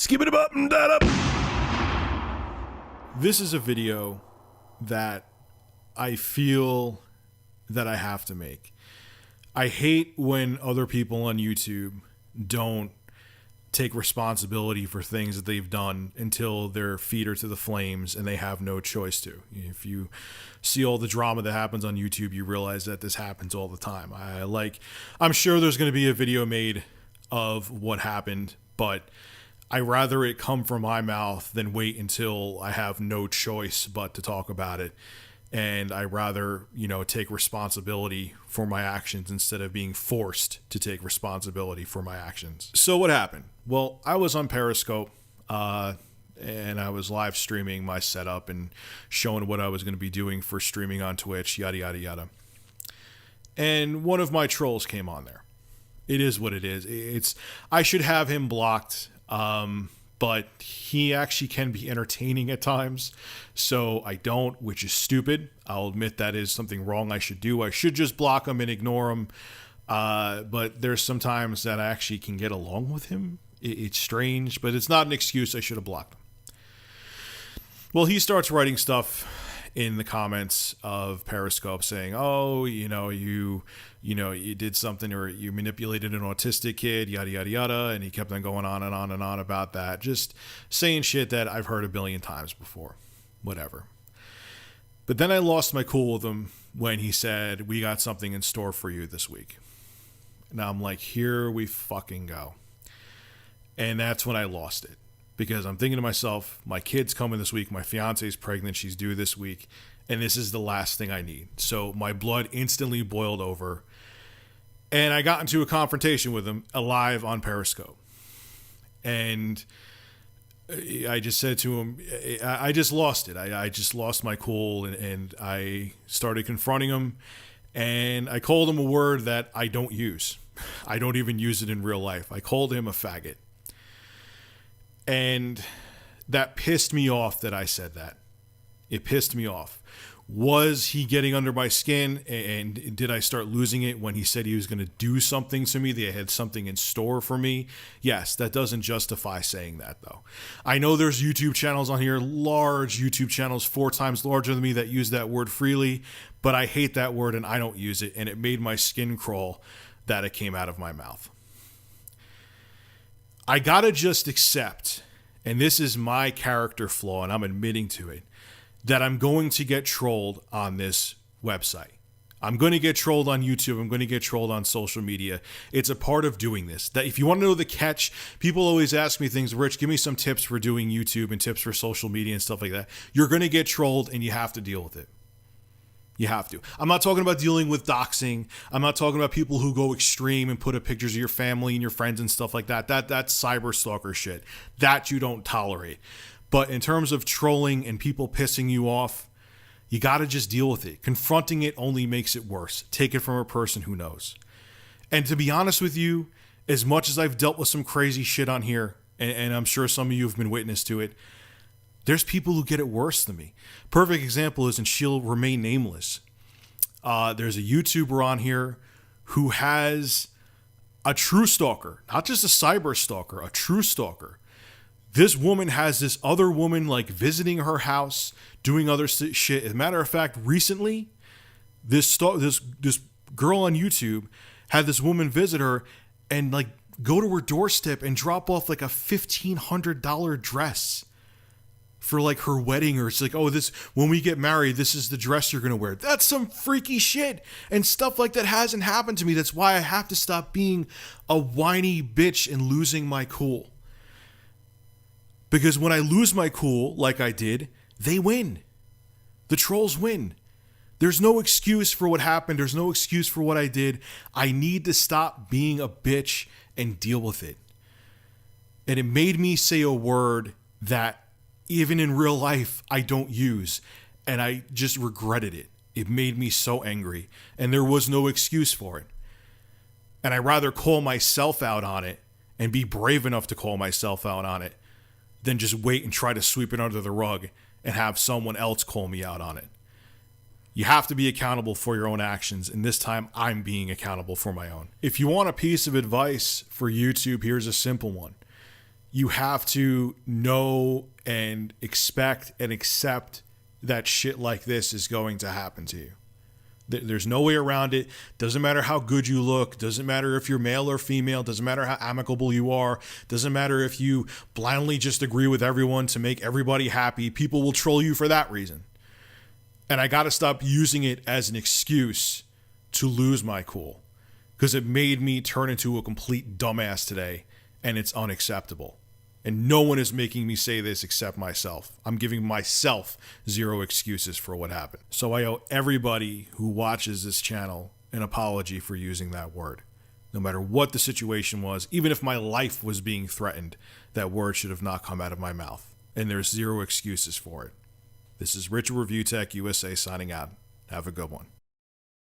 Skip it up and that up. This is a video that I feel that I have to make. I hate when other people on YouTube don't take responsibility for things that they've done until their feet are to the flames and they have no choice to. If you see all the drama that happens on YouTube, you realize that this happens all the time. I'm sure there's going to be a video made of what happened, but I rather it come from my mouth than wait until I have no choice but to talk about it. And I rather, take responsibility for my actions instead of being forced to take responsibility for my actions. So what happened? Well, I was on Periscope, and I was live streaming my setup and showing what I was going to be doing for streaming on Twitch, yada, yada, yada. And one of my trolls came on there. It is what it is. I should have him blocked. But he actually can be entertaining at times, so I don't, which is stupid. I'll admit that is something wrong I should do. I should just block him and ignore him, but there's some times that I actually can get along with him. It's strange, but it's not an excuse. I should have blocked him. Well, he starts writing stuff in the comments of Periscope saying, oh, you did something, or you manipulated an autistic kid, yada, yada, yada. And he kept on going on and on and on about that. Just saying shit that I've heard a billion times before. Whatever. But then I lost my cool with him when he said, we got something in store for you this week. Now I'm like, here we fucking go. And that's when I lost it. Because I'm thinking to myself, my kid's coming this week, my fiance's pregnant, she's due this week, and this is the last thing I need. So my blood instantly boiled over, and I got into a confrontation with him live on Periscope. And I just said to him, I just lost it. I just lost my cool, and I started confronting him, and I called him a word that I don't use. I don't even use it in real life. I called him a faggot. And that pissed me off that I said that. It pissed me off. Was he getting under my skin? And did I start losing it when he said he was going to do something to me? They had something in store for me. Yes, that doesn't justify saying that, though. I know there's YouTube channels on here, large YouTube channels, 4 times larger than me, that use that word freely. But I hate that word and I don't use it. And it made my skin crawl that it came out of my mouth. I gotta just accept, and this is my character flaw, and I'm admitting to it, that I'm going to get trolled on this website. I'm going to get trolled on YouTube. I'm going to get trolled on social media. It's a part of doing this. That if you want to know the catch, people always ask me things, Rich, give me some tips for doing YouTube and tips for social media and stuff like that. You're going to get trolled and you have to deal with it. You have to. I'm not talking about dealing with doxing. I'm not talking about people who go extreme and put up pictures of your family and your friends and stuff like that. That's cyber stalker shit. That you don't tolerate. But in terms of trolling and people pissing you off, you got to just deal with it. Confronting it only makes it worse. Take it from a person who knows. And to be honest with you, as much as I've dealt with some crazy shit on here, and I'm sure some of you have been witness to it, there's people who get it worse than me. Perfect example is, and she'll remain nameless, there's a YouTuber on here who has a true stalker, not just a cyber stalker, a true stalker. This woman has this other woman visiting her house, doing other shit. As a matter of fact, recently, this girl on YouTube had this woman visit her and go to her doorstep and drop off a $1,500 dress for her wedding, or it's when we get married, this is the dress you're going to wear. That's some freaky shit. And stuff like that hasn't happened to me. That's why I have to stop being a whiny bitch and losing my cool. Because when I lose my cool, like I did, they win. The trolls win. There's no excuse for what happened. There's no excuse for what I did. I need to stop being a bitch and deal with it. And it made me say a word that even in real life, I don't use. And I just regretted it. It made me so angry. And there was no excuse for it. And I'd rather call myself out on it and be brave enough to call myself out on it than just wait and try to sweep it under the rug and have someone else call me out on it. You have to be accountable for your own actions. And this time, I'm being accountable for my own. If you want a piece of advice for YouTube, here's a simple one. you have to know and expect and accept that shit like this is going to happen to you. There's no way around it. Doesn't matter how good you look. Doesn't matter if you're male or female. Doesn't matter how amicable you are. Doesn't matter if you blindly just agree with everyone to make everybody happy. People will troll you for that reason. And I got to stop using it as an excuse to lose my cool, because it made me turn into a complete dumbass today, and it's unacceptable. And no one is making me say this except myself. I'm giving myself zero excuses for what happened. So I owe everybody who watches this channel an apology for using that word. No matter what the situation was, even if my life was being threatened, that word should have not come out of my mouth. And there's zero excuses for it. This is Richard Review Tech USA signing out. Have a good one.